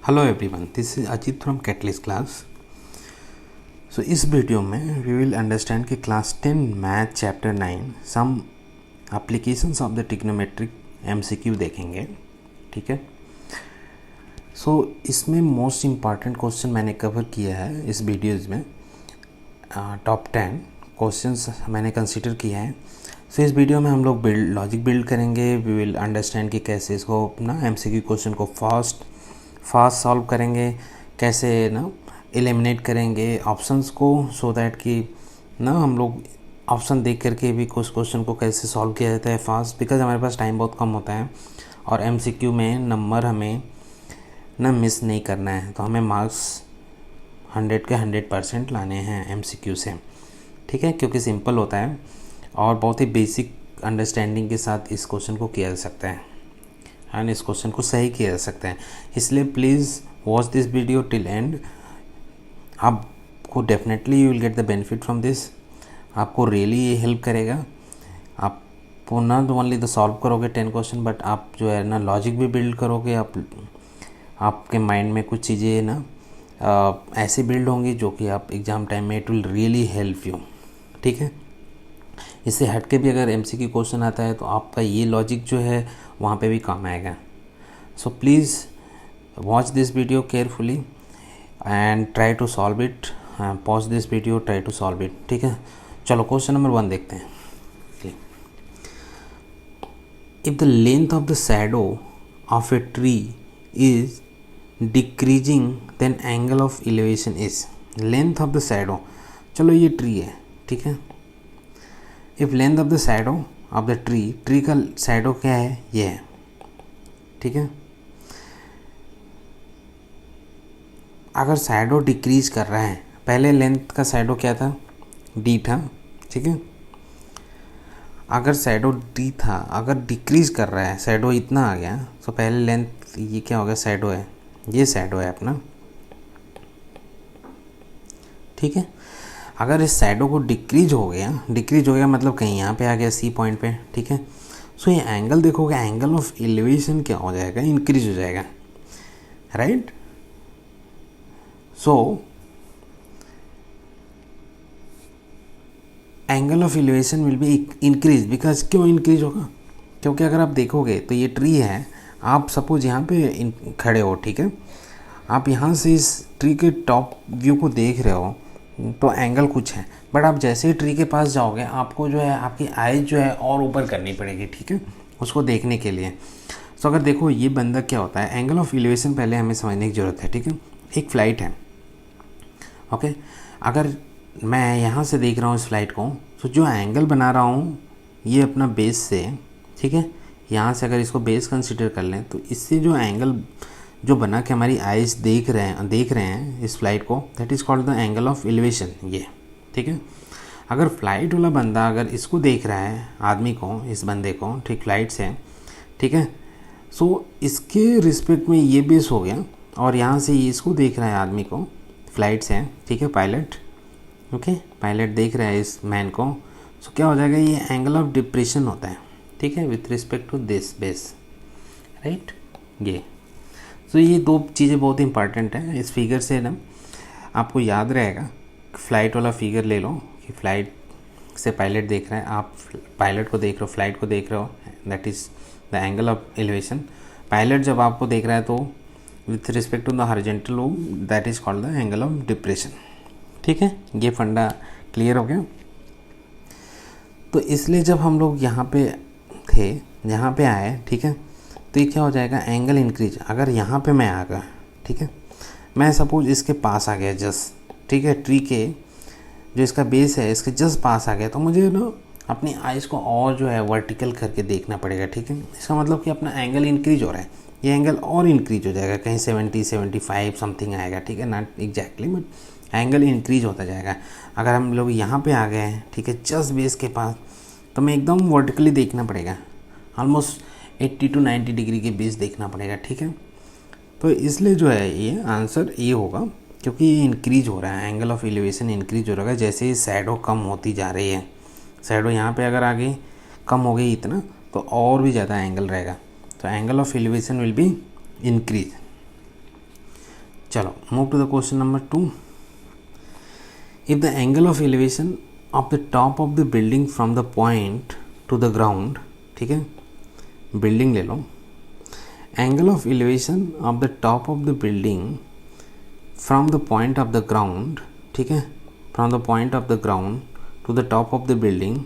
Hello everyone, this is Ajit from Catalyst Class. So इस video में we will understand कि class 10 math chapter 9 some applications of the trigonometric MCQ देखेंगे। ठीक है। So इसमें most important question मैंने cover किया है इस वीडियोज़ में। टॉप 10 क्वेश्चंस मैंने कंसिडर किया है। सो इस वीडियो में हम लोग लॉजिक बिल्ड करेंगे। वी विल अंडरस्टैंड कि कैसे इसको अपना एमसीक्यू क्वेश्चन को फास्ट सॉल्व करेंगे, कैसे ना एलिमिनेट करेंगे ऑप्शंस को, सो दैट कि ना हम लोग ऑप्शन देख करके भी कुछ क्वेश्चन को कैसे सॉल्व किया जाता है फास्ट, बिकॉज हमारे पास टाइम बहुत कम होता है और एमसीक्यू में नंबर हमें ना मिस नहीं करना है। तो हमें मार्क्स 100 के 100% लाने हैं एमसीक्यू से। ठीक है, क्योंकि सिंपल होता है और बहुत ही बेसिक अंडरस्टैंडिंग के साथ इस क्वेश्चन को किया जा सकता है एंड इस क्वेश्चन को सही किया जा सकता है। इसलिए please watch this video till end. आपको definitely you will get the benefit from this. आपको रियली ये हेल्प करेगा। आप नॉट ओनली द सॉल्व करोगे 10 क्वेश्चन, बट आप जो है ना लॉजिक भी बिल्ड करोगे। आपके माइंड में कुछ चीज़ें ना ऐसे बिल्ड होंगी जो कि आप एग्ज़ाम टाइम में it will really help you. ठीक है। इससे हट के भी अगर एमसीक्यू क्वेश्चन आता है तो आपका ये लॉजिक जो है वहाँ पे भी काम आएगा। So please watch this video carefully and try to solve it. Pause this video, try to solve it. ठीक है, चलो क्वेश्चन नंबर 1 देखते हैं। If the length of the shadow of a tree is decreasing then angle of elevation is. Length of the shadow, चलो ये tree है। ठीक है। If length of the shadow of the tree का shadow क्या है, ये है। ठीक है। अगर शैडो डिक्रीज कर रहा है, पहले लेंथ का शैडो क्या था, डी था। ठीक है। अगर शैडो डी था, अगर डिक्रीज कर रहा है, शैडो इतना आ गया, तो पहले लेंथ ये क्या हो गया, शैडो है, ये शैडो है अपना। ठीक है। अगर इस शैडो को डिक्रीज हो गया मतलब कहीं यहाँ पे आ गया सी पॉइंट पे। ठीक है। सो ये एंगल देखोगे, एंगल ऑफ एलिवेशन क्या हो जाएगा, इंक्रीज हो जाएगा, right. So angle of elevation will be increase, because क्यों इंक्रीज होगा, क्योंकि अगर आप देखोगे तो ये ट्री है, आप सपोज यहाँ पे खड़े हो। ठीक है। आप यहाँ से इस ट्री के टॉप व्यू को देख रहे हो तो एंगल कुछ है, बट आप जैसे ही ट्री के पास जाओगे आपको जो है आपकी आइज जो है और ऊपर करनी पड़ेगी। ठीक है, उसको देखने के लिए। तो अगर देखो ये बंदा क्या होता है, एंगल ऑफ एलिवेशन पहले हमें समझने की ज़रूरत है। ठीक है। एक फ़्लाइट है, ओके। अगर मैं यहाँ से देख रहा हूँ इस फ्लाइट को, तो जो एंगल बना रहा हूँ ये अपना बेस से, ठीक है, यहाँ से अगर इसको बेस कंसिडर कर लें तो इससे जो एंगल जो बना के हमारी आइज देख रहे हैं इस फ्लाइट को, that is called the angle of elevation, ये। ठीक है। अगर फ्लाइट वाला बंदा अगर इसको देख रहा है, आदमी को, इस बंदे को, ठीक, फ्लाइट से, ठीक है, सो इसके रिस्पेक्ट में ये बेस हो गया और यहाँ से ये इसको देख रहा है आदमी को, फ्लाइट से। ठीक है, पायलट, ओके, पायलट देख रहा है इस मैन को। सो क्या हो जाएगा, ये एंगल ऑफ डिप्रेशन होता है। ठीक है, with respect to this base, right, ये। तो ये दो चीज़ें बहुत इंपॉर्टेंट है। इस फिगर से ना आपको याद रहेगा, फ्लाइट वाला फिगर ले लो कि फ्लाइट से पायलट देख रहा है, आप पायलट को देख रहे हो, फ्लाइट को देख रहे हो, that is the angle of elevation. Pilot जब आपको देख रहा है तो with respect to the horizontal loom, that is called the angle of depression. ठीक है, ये फंडा क्लियर हो गया। तो इसलिए जब हम लोग यहाँ पे थे, यहाँ पे आए, ठीक है, तो ये क्या हो जाएगा, एंगल इंक्रीज। अगर यहाँ पे मैं आ गया, ठीक है, मैं सपोज इसके पास आ गया जस्ट, ठीक है, ट्री के जो इसका बेस है इसके जस्ट पास आ गया, तो मुझे ना अपनी आइज़ को और जो है वर्टिकल करके देखना पड़ेगा। ठीक है, इसका मतलब कि अपना एंगल इंक्रीज हो रहा है, ये एंगल और इंक्रीज हो जाएगा, कहीं 70-75 समथिंग आएगा। ठीक है, not exactly, but angle increase होता जाएगा। अगर हम लोग यहाँ पे आ गए हैं, ठीक है, जस्ट बेस के पास, तो मैं एकदम वर्टिकली देखना पड़ेगा, ऑलमोस्ट 80-90 डिग्री के बेस देखना पड़ेगा। ठीक है, तो इसलिए जो है ये आंसर ये होगा, क्योंकि ये इंक्रीज हो रहा है, एंगल ऑफ एलिवेशन इंक्रीज हो रहा है जैसे ही शैडो कम होती जा रही है। शैडो यहाँ पे अगर आगे कम हो गई इतना, तो और भी ज़्यादा एंगल रहेगा, तो angle of elevation will be increase. चलो move to the question number 2. If the angle of elevation of the top of the building from the point to the ground, ठीक है, बिल्डिंग ले लो, angle of elevation of the top of the building from the point of the ground, ठीक है, from the point of the ground to the top of the building,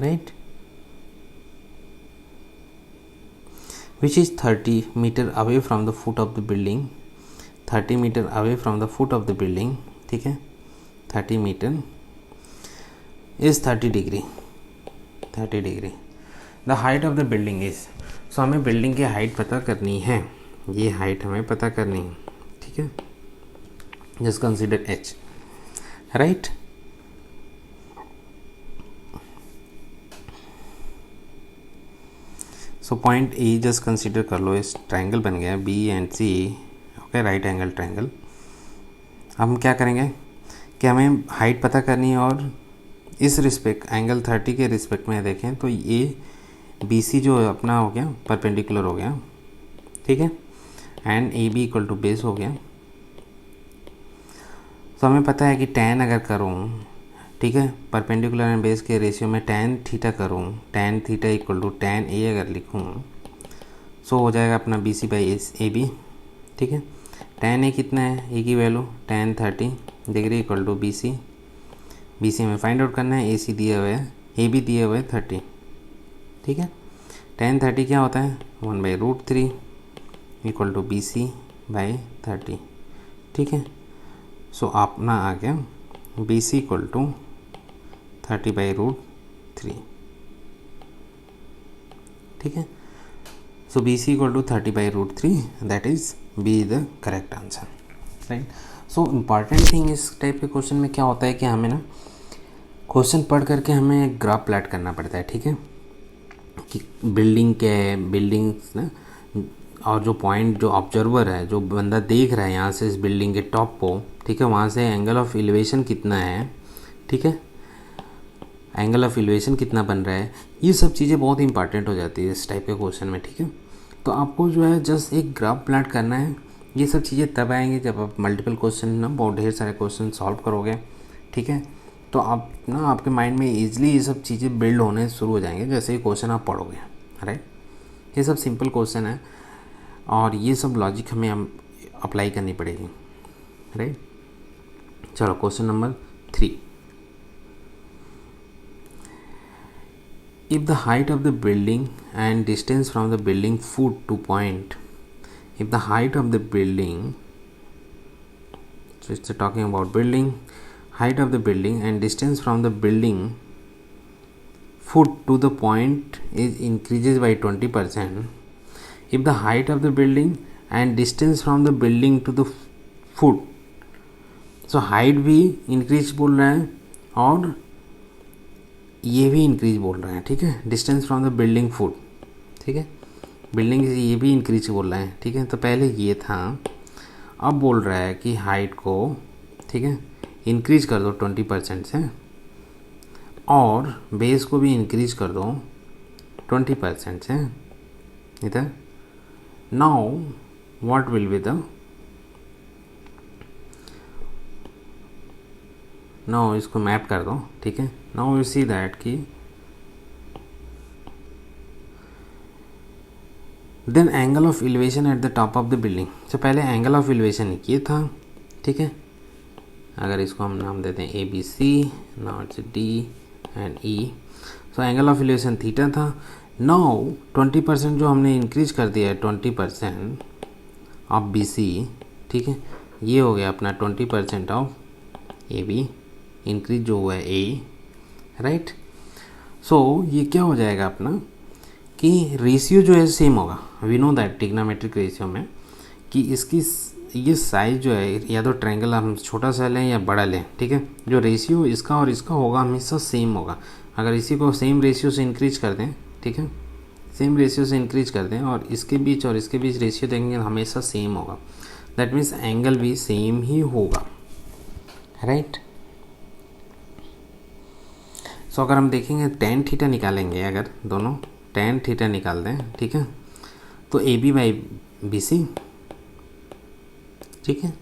right, which is 30 meter away from the foot of the building, 30 meter away from the foot of the building, ठीक है, 30 meter is 30 degree, 30 degree. The height of the building is, so हमें building की height पता करनी है, ये height हमें पता करनी है, ठीक है, just consider h, right. So point A just consider कर लो, इस ट्रायंगल बन गया B and C, okay, right angle triangle. हम क्या करेंगे कि हमें हाइट पता करनी है और इस रिस्पेक्ट एंगल 30 के रिस्पेक्ट में देखें तो ये बी सी जो अपना हो गया परपेंडिकुलर हो गया, ठीक है, and A B equal to base हो गया. तो हमें पता है कि tan अगर करूँ, ठीक है, परपेंडिकुलर एंड बेस के रेशियो में tan थीटा करूँ, tan theta equal to tan A अगर लिखूँ, सो हो जाएगा अपना B C by A B, ठीक है. tan ए कितना है, ए की value tan 30 degree equal to B C में फाइंड आउट करना है, ए सी दिया हुआ है, ए बी दिया हुआ है 30, ठीक है. tan 30 क्या होता है 1/√3 equal to B C by 30, ठीक है. सो अपना आ गया बी सी इक्वल टू 30/√3, ठीक है. So B C equal to 30/√3, that is B the correct answer, right. So important thing इस टाइप के क्वेश्चन में क्या होता है कि हमें ना क्वेश्चन पढ़ करके हमें एक ग्राफ प्लॉट करना पड़ता है, ठीक है, कि बिल्डिंग क्या है, बिल्डिंग्स ना, और जो पॉइंट जो ऑब्जर्वर है, जो बंदा देख रहा है यहाँ से इस बिल्डिंग के टॉप को, ठीक है, वहाँ से एंगल ऑफ एलिवेशन कितना है, ठीक है, एंगल ऑफ एलिवेशन कितना बन रहा है, ये सब चीज़ें बहुत इंपॉर्टेंट हो जाती है इस टाइप के क्वेश्चन में, ठीक है. तो आपको जो है जस्ट एक ग्राफ प्लॉट करना है. ये सब चीज़ें तब आएंगी जब आप मल्टीपल क्वेश्चन ना, बहुत ढेर सारे क्वेश्चन सॉल्व करोगे, ठीक है. तो आप ना आपके माइंड में ईजिली ये सब चीज़ें बिल्ड होने शुरू हो जाएंगे जैसे ही क्वेश्चन आप पढ़ोगे, राइट. ये सब सिंपल क्वेश्चन है और ये सब लॉजिक हमें हम अप्लाई करनी पड़ेगी, राइट. चलो question number 3. If the height of the building and distance from the building foot to point, if the height of the building, so it's talking about building, height of the building and distance from the building foot to the point is increases by 20%, if the height of the building and distance from the building to the foot, so height भी increase बोल रहा है और ये भी increase बोल रहा है, ठीक है, distance from the building foot, ठीक है, बिल्डिंग से ये भी इंक्रीज बोल रहा है, ठीक है. तो पहले ये था, अब बोल रहा है कि हाइट को, ठीक है, इंक्रीज कर दो 20% से और बेस को भी इंक्रीज कर दो 20% से इधर. Now what will be the, now इसको मैप कर दो, ठीक है. नाउ यू सी दैट कि then angle of elevation at the top of the building. तो पहले एंगल ऑफ एलिवेशन ये था, ठीक है, अगर इसको हम नाम देते हैं A B C, now it's D and E. So angle of elevation theta था. नाउ 20% जो हमने इंक्रीज कर दिया है 20% ऑफ बी सी, ठीक है, ये हो गया अपना 20% ऑफ ए बी, इंक्रीज जो हुआ है ए, राइट. सो ये क्या हो जाएगा अपना कि रेशियो जो है सेम होगा. We know that trigonometric ratio में कि इसकी ये साइज जो है, या तो ट्रायंगल हम छोटा सा लें या बड़ा लें, ठीक है, जो रेशियो इसका और इसका होगा हमेशा सेम होगा. अगर इसी को सेम रेशियो से इंक्रीज कर दें, ठीक है, सेम रेशियो से इंक्रीज कर दें और इसके बीच और इसके बीच रेशियो देंगे हमेशा सेम होगा. दैट मीन्स एंगल भी सेम ही होगा, राइट. सो अगर हम देखेंगे tan थीटा निकालेंगे, अगर दोनों tan थीटा निकाल दें, ठीक है, तो A B by B C, ठीक है।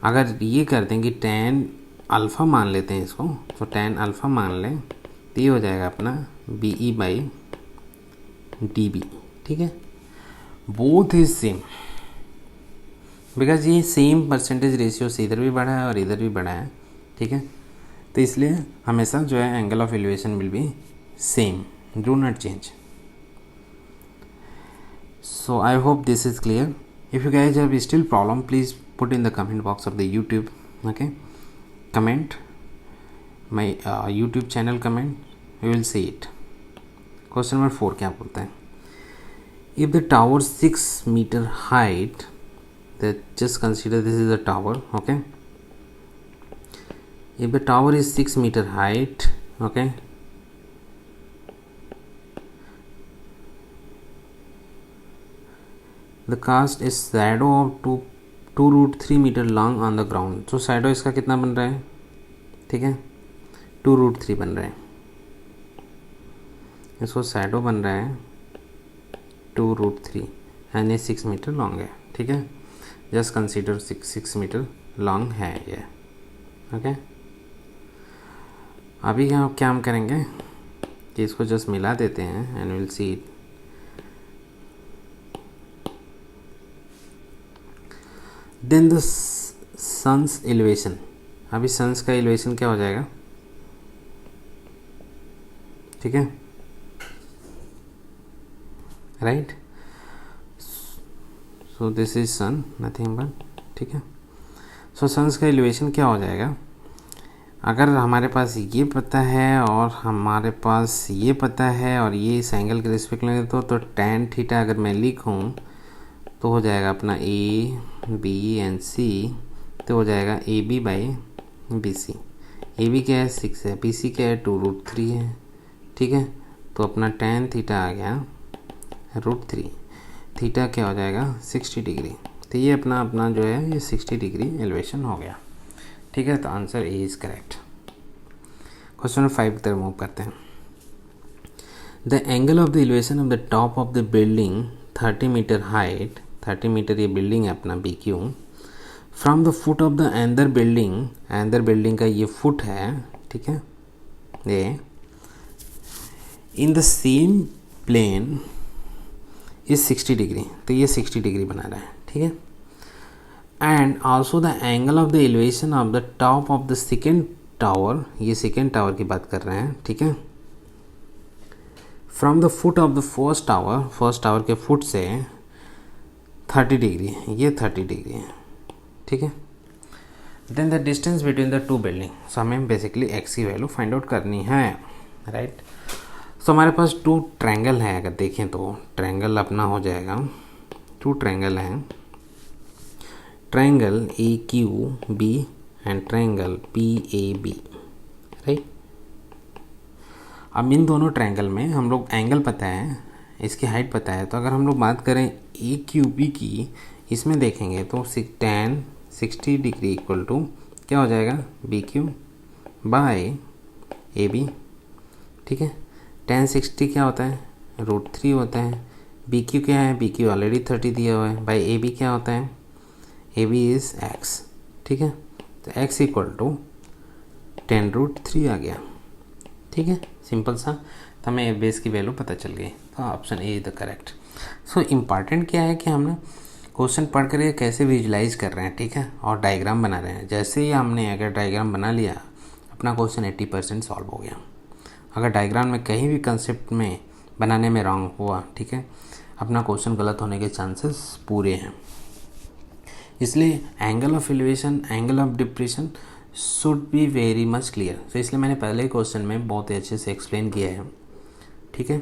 अगर ये कर दें कि tan अल्फ़ा मान लेते हैं इसको, तो tan अल्फ़ा मान लें तो ये हो जाएगा अपना B E by D B, ठीक है। बोथ इज सेम बिकॉज ये सेम परसेंटेज रेशियो से इधर भी बढ़ा है और इधर भी बढ़ा है, ठीक है। तो इसलिए हमेशा जो है angle of elevation will B same, do not change. So I hope this is clear. If you guys have still problem, please put in the comment box of the YouTube. Okay, comment my YouTube channel comment. You will see it. Question number 4 क्या बोलता है? If the tower 6 meter height, that just consider this is a tower. Okay. If the tower is 6 meter height, okay. The cast is shadow of 2√3 meter long on the ground. तो shadow इसका कितना बन रहा है, ठीक है, 2√3 बन रहा है। इसको शैडो बन रहा है 2√3 एंड ये 6 मीटर लॉन्ग है, ठीक है। जस्ट कंसीडर 6 मीटर लॉन्ग है ये, ओके। अभी क्या हम करेंगे कि इसको जस्ट मिला देते हैं and will see it. Then the sun's elevation, अभी सन्स का एलिवेशन क्या हो जाएगा, ठीक है, right. So this is sun, nothing but, ठीक है। सो सन्स का एलिवेशन क्या हो जाएगा, अगर हमारे पास ये पता है और हमारे पास ये पता है और ये इस एंगल के रिस्पेक्ट लेंगे तो tan थीटा अगर मैं लिखूँ तो हो जाएगा अपना ए बी एंड सी, तो हो जाएगा A B by B C. A B क्या है 6 है, बी सी क्या है 2√3 है, ठीक है। तो अपना tan थीटा आ गया √3, थीटा क्या हो जाएगा 60 डिग्री। तो ये अपना जो है ये 60 डिग्री एलिवेशन हो गया, ठीक है। तो answer A is correct. Question number 5 की तरफ मूव करते हैं। The angle of the elevation of the top of the building 30 meter height, 30 meter ये बिल्डिंग है अपना B Q, from the foot of the another building का ये foot है, ठीक है, ये in the same plane is 60 degree, तो ये 60 डिग्री बना रहा है, ठीक है। And also the angle of the elevation of the top of the second tower, ये सेकेंड टावर की बात कर रहे हैं, ठीक है, from the foot of the first tower के फुट से 30 डिग्री, ये 30 डिग्री है, ठीक है। Then the distance between the two building, so हमें बेसिकली एक्स की वैल्यू फाइंड आउट करनी है, राइट। सो हमारे पास 2 ट्रायंगल है, अगर देखें तो ट्रायंगल अपना हो जाएगा, 2 ट्रायंगल हैं, triangle A Q B and triangle P A B, right. अब इन दोनों ट्रायंगल में हम लोग एंगल पता है, इसकी हाइट पता है, तो अगर हम लोग बात करें ए क्यू बी की, इसमें देखेंगे तो tan 60 डिग्री इक्वल टू क्या हो जाएगा B Q by A B, ठीक है। tan 60 क्या होता है √3 होता है, बी क्यू क्या है, बी क्यू ऑलरेडी 30 दिया हुआ है, बाय ए बी क्या होता है, ए बी इज़ एक्स, ठीक है। तो एक्स इक्वल टू 10√3 आ गया, ठीक है, सिंपल सा। तो हमें बेस की वैल्यू पता चल गई, तो option A is the correct. So important क्या है कि हमने क्वेश्चन पढ़ कर ये कैसे विजुलाइज कर रहे हैं, ठीक है, और डायग्राम बना रहे हैं। जैसे ही हमने अगर डायग्राम बना लिया, अपना क्वेश्चन 80% सॉल्व हो गया। अगर डायग्राम में कहीं भी कंसेप्ट में बनाने में रॉन्ग हुआ, ठीक है, अपना क्वेश्चन गलत होने के चांसेस पूरे हैं। इसलिए angle of elevation, angle of depression should be very much clear. तो इसलिए मैंने पहले ही क्वेश्चन में बहुत ही अच्छे से एक्सप्लेन किया है, ठीक है।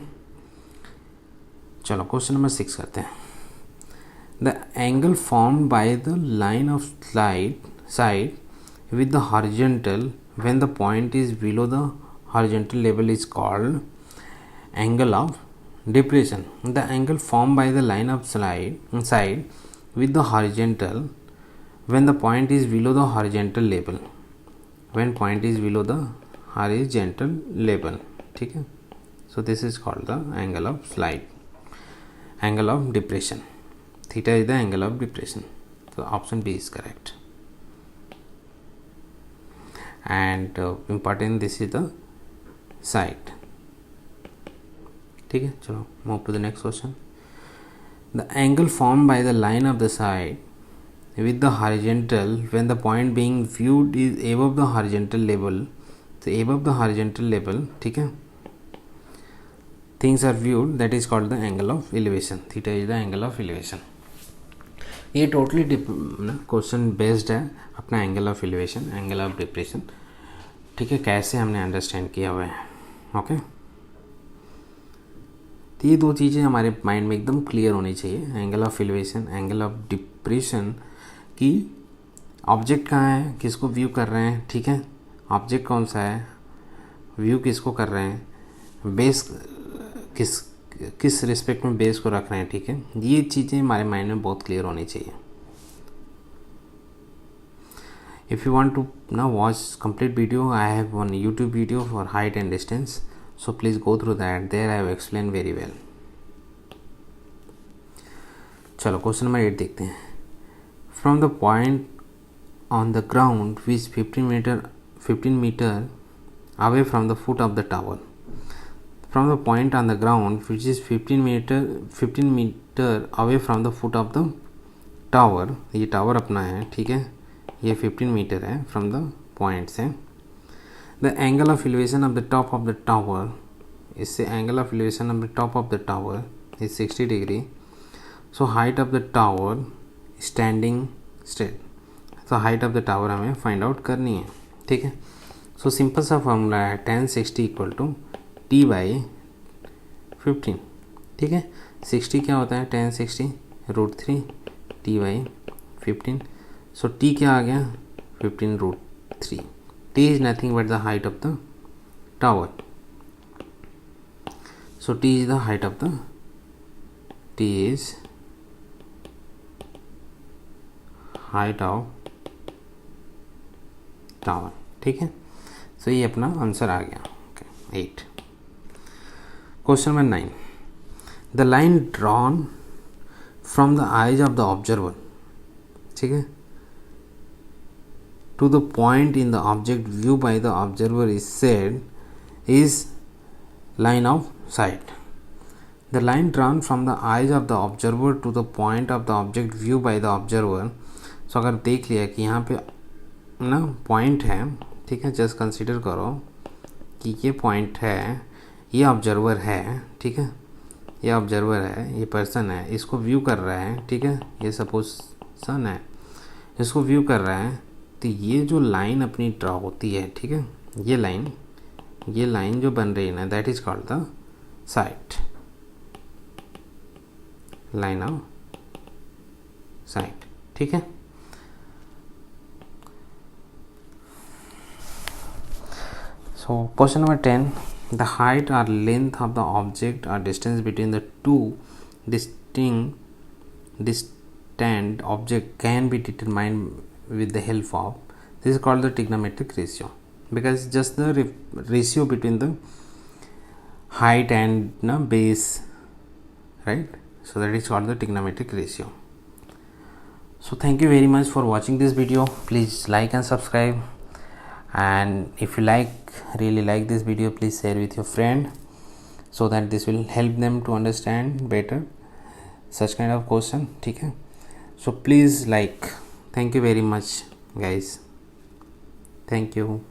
चलो क्वेश्चन नंबर 6 करते हैं। The angle formed by the line of side with the horizontal when the point is below the horizontal level is called angle of depression. The angle formed by the line of side with the horizontal when the point is below the horizontal level, when point is below the horizontal level, ठीक है। so this is called the angle of slide angle of depression. Theta is the angle of depression. So option B is correct. And important, this is the side. ठीक है, चलो move to the next question. The angle formed by the line of the side with the horizontal when the point being viewed is above the horizontal level. So above the horizontal level, ठीक है, things are viewed, that is called the angle of elevation. Theta is the angle of elevation. ये totally question based है अपना angle of elevation, angle of depression. ठीक है, कैसे हमने understand किया हुआ है. ओके, तो ये दो चीज़ें हमारे माइंड में एकदम क्लियर होनी चाहिए. Angle of elevation, angle of depression की ऑब्जेक्ट कहाँ है, किसको व्यू कर रहे हैं. ठीक है, ऑब्जेक्ट कौन सा है, व्यू किसको कर रहे हैं, बेस किस रिस्पेक्ट में बेस को रख रहे हैं. ठीक है, ये चीज़ें हमारे माइंड में बहुत क्लियर होनी चाहिए. इफ़ यू वांट टू ना watch complete video, I have one YouTube video for height and distance, so please go through that, there I have explain very well. चलो क्वेश्चन नंबर 8 देखते हैं. From the point on the ground which 15 meter away from the foot of the tower. From the point on the ground which is 15 meter away from the foot of the tower, ये tower अपना है. ठीक है, ये 15 meter है from the point से. The angle of elevation of the top of the tower, इससे angle of elevation of the top of the tower is 60 degree. So height of the tower standing straight. तो height of the tower हमें find out करनी है. ठीक है, so simple सा formula है tan 60 equal to T by 15. ठीक है, 60 क्या होता है, tan 60 √3 T by 15. So T क्या आ गया, 15 √3. T is nothing but the height of the tower. So T is the height of the height of tower. ठीक है, सो ये अपना आंसर आ गया. Okay, 8. Question number 9. The line drawn from the eyes of the observer, ठीक है, to the point in the object view by the observer is said is line of sight. The line drawn from the eyes of the observer to the point of the object view by the observer. So अगर देख लिया कि यहाँ पे ना point है. ठीक है, जस्ट कंसिडर करो कि ये पॉइंट है, ये ऑब्जर्वर है. ठीक है, ये ऑब्जर्वर है, ये पर्सन है, इसको व्यू कर रहा है. ठीक है, ये सपोज सन है, इसको व्यू कर रहा है. तो ये जो लाइन अपनी ड्रॉ होती है, ठीक है, ये लाइन जो बन रही है ना, that is called the site, line of site. ठीक है, so question number 10. The height or length of the object or distance between the two distant object can be determined with the help of, this is called the trigonometric ratio, because just the ratio between the height and base, right? So that is called the trigonometric ratio. So thank you very much for watching this video. Please like and subscribe. And if you really like this video, please share with your friend, so that this will help them to understand better such kind of question. ठीक है, so please like. Thank you very much guys. Thank you.